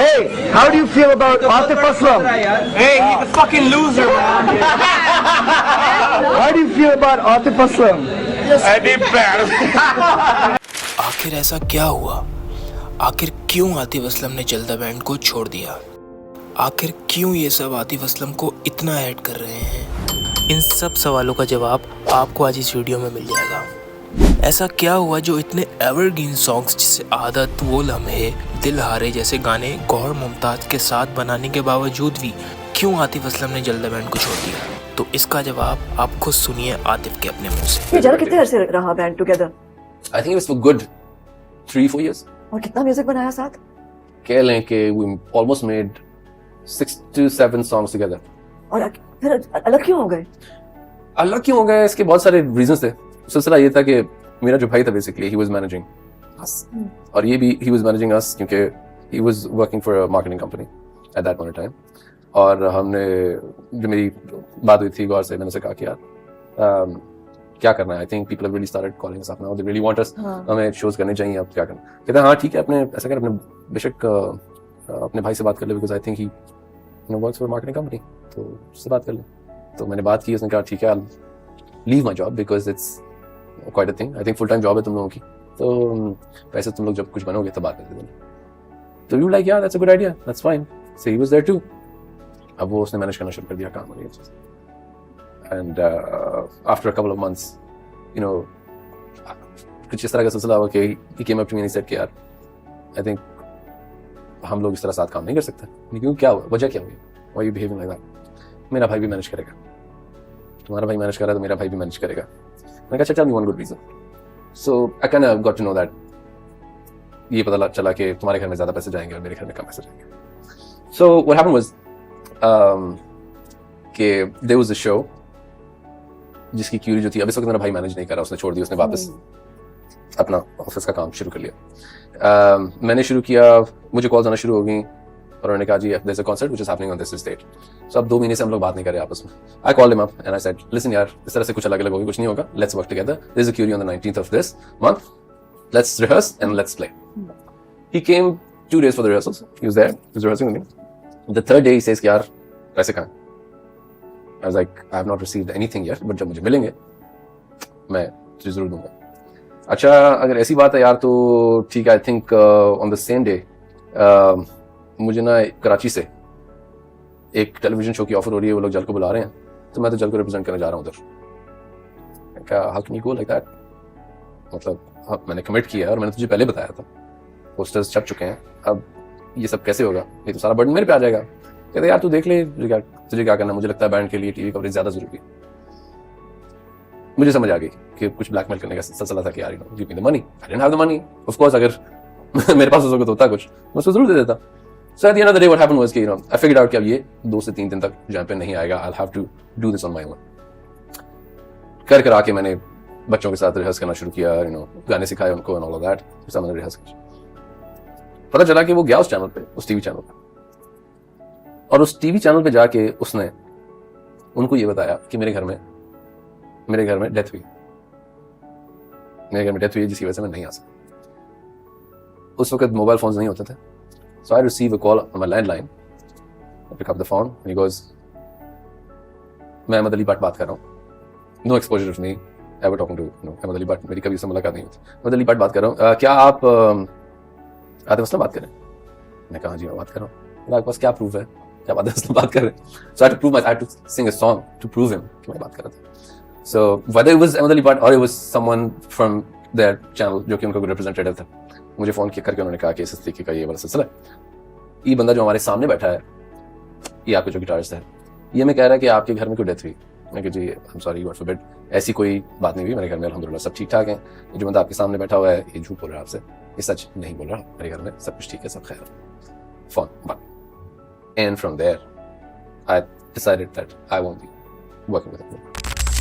Hey, how do you feel about Atif Aslam? Hey, he's a fucking loser, man. How do you feel about Atif Aslam? आखिर ऐसा क्या हुआ? आखिर क्यों आतिफ असलम ने जलदा बैंड को छोड़ दिया? आखिर क्यों ये सब आतिफ असलम को इतना ऐड कर रहे हैं? इन सब सवालों का जवाब आपको आज इस वीडियो में मिल जाएगा। ऐसा क्या हुआ जो इतने एवरग्रीन सॉन्ग्स जैसे आदत, वो लम्हे, दिल हारे जैसे गाने गौहर मुमताज के साथ बनाने के बावजूद भी क्यों आतिफ असलम ने जलदा बैंड को छोड़ दिया? तो इसका जवाब आप खुद सुनिए आतिफ के अपने मुंह से। ये जरा कितने अरसे रहा band together? I think it was for good 3-4 years. और कितना म्यूजिक बनाया साथ? कह लें कि we almost made 6 to 7 songs together. और फिर अलग क्यों हो गए? अलग क्यों हो गए? इसके बहुत सारे reasons थे। सिलसिला ये था कि मेरा जो भाई था basically he was managing us और ये भी he was managing us क्योंकि he was working for a marketing company at that point in time और हमने जो मेरी बात हुई थी गौर से मैंने उसे कहा कि यार क्या करना है? I think people have really started calling us up now, they really want us, हमें शोज करने चाहिए, अब क्या करना? कहते हैं हाँ ठीक है, अपने ऐसा कर, अपने बेशक अपने भाई से बात कर ले, because I think he works for marketing company, तो उससे बात कर ले। तो मैंने बात की, उसने कहा ठीक है, I leave my job because it's quite a thing, I think full time job है तुम लोगों की, तो पैसे तुम लोग जब कुछ बनोगे तब बात कर देना। तो यू लाइक यार that's a good idea, that's fine, so he was there too. अब वो उसने मैनेज करना शुरू कर दिया काम वाली चीज़। And after a couple of months, you know, कुछ इस तरह का सिलसिला हुआ कि he came up to me and he said कि यार, I think हम लोग इस तरह साथ काम नहीं कर सकते। क्यों, क्या हुआ, वजह क्या हुई? Why you behaving like that? मेरा भाई भी मैनेज करेगा, तुम्हारा भाई मैनेज कर रहा है तो मेरा भाई भी मैनेज करेगा। मैंने कहा tell me one good reason. So I kind of got to know that, ये पता चला कि तुम्हारे घर में ज्यादा पैसे जाएंगे और मेरे घर में कम पैसे जाएंगे। So what happened was कि there was a show जिसकी क्यूरी जो थी, अब इस वक्त मेरा भाई मैनेज नहीं कर रहा, उसने छोड़ दिया, उसने वापस अपना ऑफिस का काम शुरू कर लिया। मैंने शुरू किया, मुझे कॉल्स आना शुरू हो गई और उन्होंने कहा जी there is a concert which is happening on this date. So अब 2 महीने से हम लोग बात नहीं कर रहे आपस में। I called him up and I said listen यार, इस तरह से कुछ अलग अलग होगी, कुछ नहीं होगा, let's work together, there is a query on the 19th of this month, let's rehearse and let's play. He came 2 days for the rehearsals, he was there, he was rehearsing with me. The third day he says यार पैसे कहां? I was like, I have not received anything yet, but जब मुझे मिलेंगे मैं तुझे जरूर दूंगा। अच्छा, अगर ऐसी बात है यार तो ठीक है। I think on the same day मुझे ना कराची से एक टेलीविजन शो की ऑफर हो रही है, वो लोग जल को बुला रहे हैं, तो मैं तो जल को रिप्रेजेंट करने जा रहा हूँ उधर। क्या, how can you go like that? मतलब मैंने कमिट किया है और मैंने तुझे पहले बताया था, पोस्टर्स छप चुके हैं, अब ये सब कैसे होगा? ये तो सारा बर्डन मेरे पे आ जाएगा। कहते यार तू देख ले, तुझे क्या करना, मुझे लगता है बैंड के लिए टीवी कवरेज ज्यादा जरूरी है। मुझे समझ आ गई कि कुछ ब्लैकमेल करने का सिलसिला था कि यार give me the money. I didn't have the money, of course, अगर मेरे पास उसको होता कुछ मैं उसको जरूर दे देता। So at the end of the day what happened was कि आई फिगर्ड आउट कि अब ये 2 से 3 दिन तक जहां पे नहीं आएगा, I will have to do this on my own. कर आके मैंने बच्चों के साथ रिहर्स करना शुरू किया, गाने सिखाए उनको एंड ऑल ऑफ दैट। फिर मैंने रिहर्स किया, पता चला कि वो गया उस चैनल पे, उस टीवी चैनल पे, और उस टीवी चैनल पे जाके उसने उनको ये बताया कि मेरे घर में डेथ हुई, मेरे घर में डेथ हुई जिसकी वजह से मैं नहीं आ सकता। उस वक्त मोबाइल फोन्स नहीं होते थे, so I receive a call on my landline, I pick up the phone and he goes, मैं अहमद अली भट्ट बात कर रहा हूँ, no exposure of me ever talking to Ahmed Ali Bhat, मेरी कभी उससे मुलाकात नहीं होती। अहमद अली भट्ट बात कर रहा हूँ, क्या आप आतिफ असलम बात कर रहे हैं? मैंने कहा जी मैं बात कर रहा हूँ। आपके पास क्या प्रूफ है, क्या बात है उसने बात कर रहे हैं? So I had to prove I had to sing a song to prove him कि मैं बात कर रहा था। So whether it was Ahmed Ali Bhatt or it was someone from their channel जो कि उनका रिप्रेजेंटेटिव था, मुझे फोन करके उन्होंने कहा कि इस तरीके का ये वाला सिलसिला है, ये बंदा जो हमारे सामने बैठा है, ये आपका जो गिटारिस्ट है, ये मैं कह रहा है कि आपके घर में कोई डेथ हुई। मैं कहा जी I am sorry, god forbid, ऐसी कोई बात नहीं हुई, मेरे घर में अल्हम्दुलिल्लाह सब ठीक ठाक है। ये जो बंदा आपके सामने बैठा हुआ है ये झूठ बोल रहा है आपसे, ये सच नहीं बोल रहा, मेरे घर में सब कुछ ठीक है, सब खैर है। फोन बंद। And from there, I decided that I won't be working with him.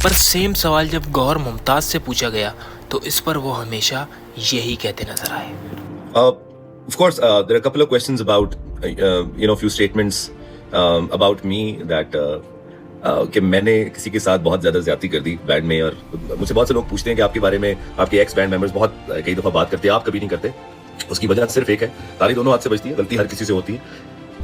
पर सेम सवाल जब गौहर मुमताज से पूछा गया तो इस पर वो हमेशा यही कहते नजर आए। Of course, there are a couple of questions about, few statements about me that कि मैंने किसी के साथ बहुत ज्यादा ज्यादती कर दी बैंड में, और मुझसे बहुत से लोग पूछते हैं कि आपके बारे में आपके एक्स बैंड मेंबर्स बहुत कई दफा बात करते हैं, आप कभी नहीं करते। उसकी वजह सिर्फ एक है, ताली दोनों हाथ से बजती है, गलती हर किसी से होती है,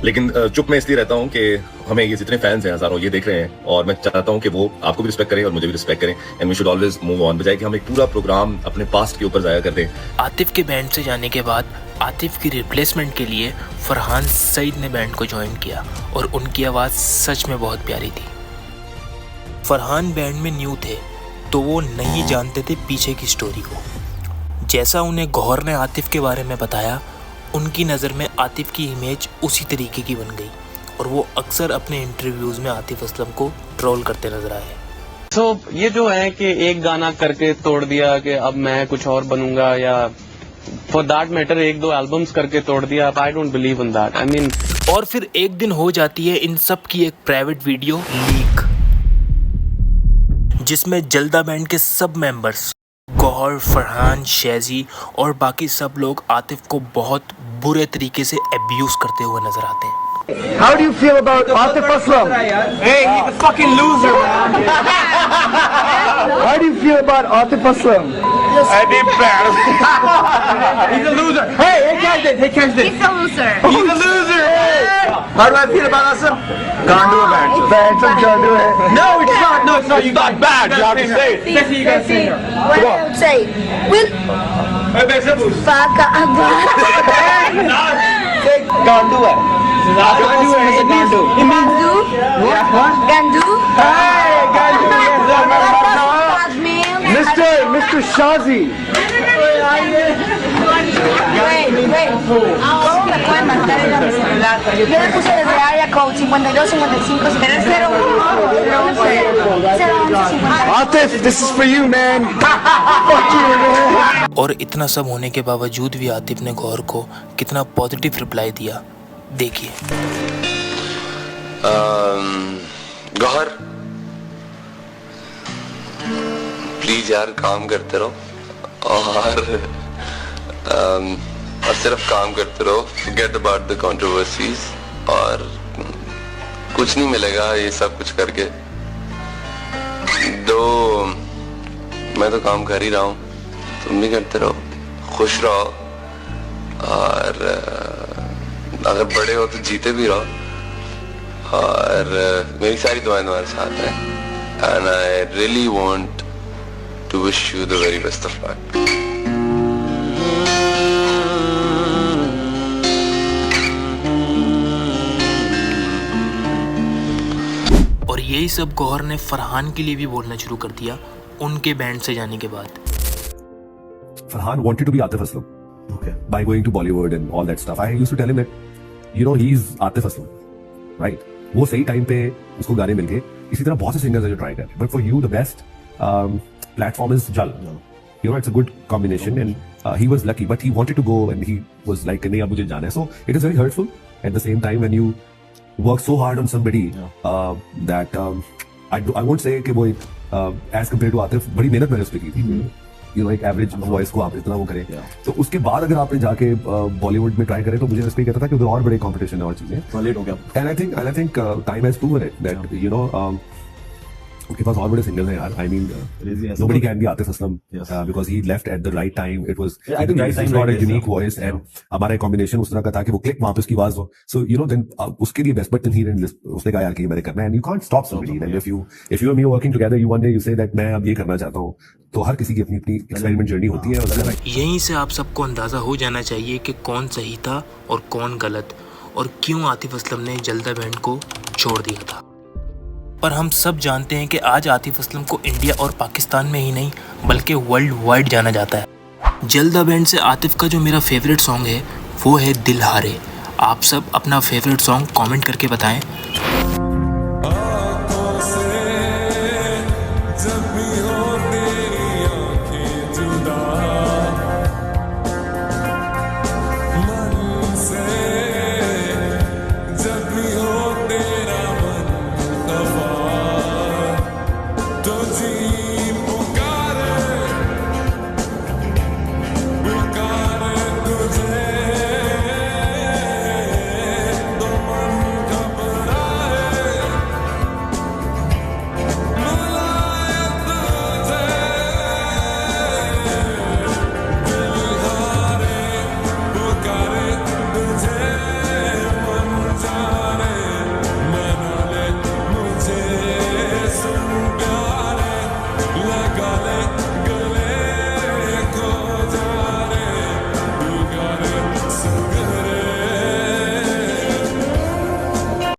लेकिन चुप मैं इसलिए रहता हूँ कि हमें ये जितने फैंस हैं हजारों ये देख रहे हैं, और मैं चाहता हूँ कि वो आपको भी रिस्पेक्ट करें और मुझे भी रिस्पेक्ट करें, and we should always move on, बजाय कि हम एक पूरा प्रोग्राम अपने पास्ट के ऊपर जाया कर दें। आतिफ के बैंड से जाने के बाद आतिफ की रिप्लेसमेंट के लिए फरहान सईद ने बैंड को ज्वाइन किया और उनकी आवाज़ सच में बहुत प्यारी थी। फरहान बैंड में न्यू थे तो वो नहीं जानते थे पीछे की स्टोरी को। जैसा उन्हें गौहर ने आतिफ के बारे में बताया, उनकी नज़र में आतिफ की इमेज उसी तरीके की बन गई और वो अक्सर अपने इंटरव्यूज़ में आतिफ असलम को ट्रोल करते नजर आए। तो ये जो है कि एक गाना करके तोड़ दिया कि अब मैं कुछ और बनूंगा, या फॉर दैट मैटर एक दो एल्बम्स करके तोड़ दिया, I don't believe in that. I mean, और फिर एक दिन हो जाती है इन सब की एक प्राइवेट वीडियो लीक, जिसमें जलदा बैंड के सब मेंबर्स गौहर, फरहान, शैजी और बाकी सब लोग आतिफ को बहुत बुरे तरीके से अब्यूज करते हुए नजर आते हैं। How do you feel about Atif Aslam? Hey, he's a fucking loser, man. How do you feel about Atif Aslam? He's a loser. Hey, catch this. Hey, catch this. He's a loser. He's a loser. How do I feel about Aslam? Can't do a band. Band of Jandu hai. No, it's not. No, it's not. You got bad. You have to say it. Let's see you guys say it. What I would say? Will fuck Can't do it. Gandu. Gandu. Hey, Gandu. Mr. Shazi. Wait. ¿Cómo me pueden marcar en mi celular? Yo le puse desde área code 52 55 Atif, this is for you, man. Fuck you, man. और इतना सब होने के बावजूद भी आतिफ ने गौहर को कितना पॉजिटिव रिप्लाई दिया, देखिए। गौहर, प्लीज यार काम करते रहो और सिर्फ काम करते रहो, forget about the controversies, और कुछ नहीं मिलेगा ये सब कुछ करके। मैं तो काम कर ही रहा हूँ, तुम भी करते रहो, खुश रहो, और अगर बड़े हो तो जीते भी रहो, और मेरी सारी दुआएं तुम्हारे साथ हैं, and I really want to wish you the very best of luck. और यही सब गौहर ने फरहान के लिए भी बोलना शुरू कर दिया उनके बैंड से जाने के बाद। Farhan wanted to be Atif Aslam. Okay. By going to Bollywood and all that stuff. I used to tell him that, you know, he's Atif Aslam. Right? वो सही टाइम पे उसको गाने मिल गए। इसी तरह बहुत से सिंगर्स हैं जो ट्राई कर रहे हैं। But for you, the best platform is Jal. You know, it's a good combination, and he was lucky. But he wanted to go, and he was like, "नहीं अब मुझे जाना है." So it is very hurtful. At the same time, when you work so hard on somebody that I won't say कि वो as compared to Atif बड़ी मेहनत मैंने उस पे की थी। You know, एक एवरेज वॉइस को आप इतना वो करें, तो उसके बाद अगर आपने जाके बॉलीवुड में ट्राई करें, तो मुझे इसलिए कहता था कि उधर और बड़े कंपटीशन है और चीजें लेट हो गया। And I think time has proven it that you know उनके पास और बड़े सिंगर्स हैं यार। I mean nobody can be Atif Aslam because he left at the right time. It was he's got a unique voice, and हमारा combination उस तरह का था कि वो क्लिक वहां पे उसकी आवाज हो, so you know then उसके लिए best, but then he didn't, उसने कहा यार कि मैंने करना है, and you can't stop somebody. And if you and me are working together, you one day you say that मैं अब ये करना चाहता हूँ, तो हर किसी की अपनी अपनी एक्सपेरिमेंट जर्नी होती है। यहीं से आप सबको अंदाजा हो जाना चाहिए कि कौन सही था और कौन गलत, और क्यों आतिफ असलम ने जलदा बैंड को छोड़ दिया था। पर हम सब जानते हैं कि आज आतिफ असलम को इंडिया और पाकिस्तान में ही नहीं बल्कि वर्ल्ड वाइड जाना जाता है। जलदा बैंड से आतिफ का जो मेरा फेवरेट सॉन्ग है वो है दिल हारे। आप सब अपना फेवरेट सॉन्ग कमेंट करके बताएं।